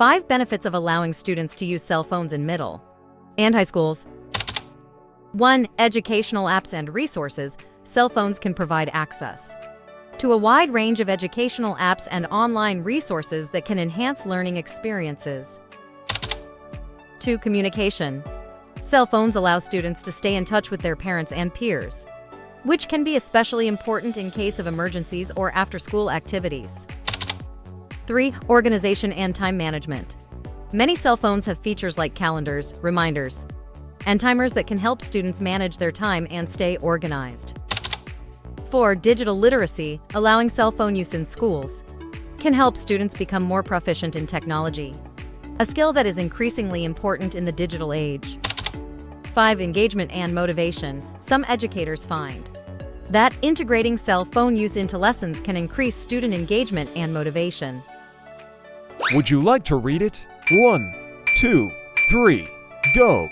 5 benefits of allowing students to use cell phones in middle and high schools. 1. Educational apps and resources. Cell phones can provide access to a wide range of educational apps and online resources that can enhance learning experiences. 2. Communication. Cell phones allow students to stay in touch with their parents and peers, which can be especially important in case of emergencies or after-school activities. 3. Organization and time management. Many cell phones have features like calendars, reminders, and timers that can help students manage their time and stay organized. 4. Digital literacy. Allowing cell phone use in schools can help students become more proficient in technology, a skill that is increasingly important in the digital age. 5. Engagement and motivation. Some educators find that integrating cell phone use into lessons can increase student engagement and motivation. Would you like to read it? 1, 2, 3, go!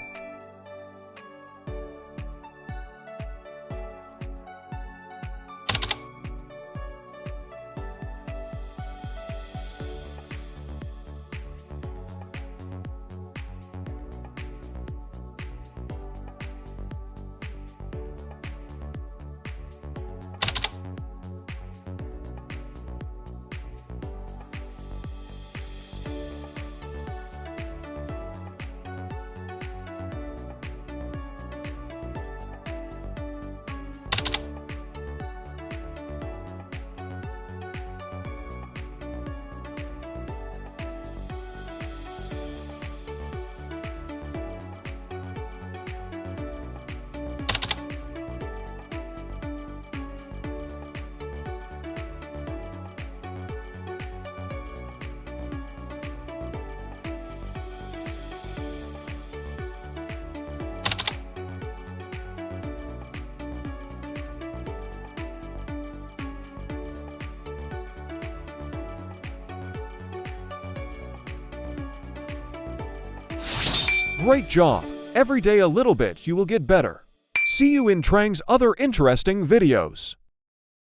Great job! Every day a little bit, you will get better. See you in Trang's other interesting videos.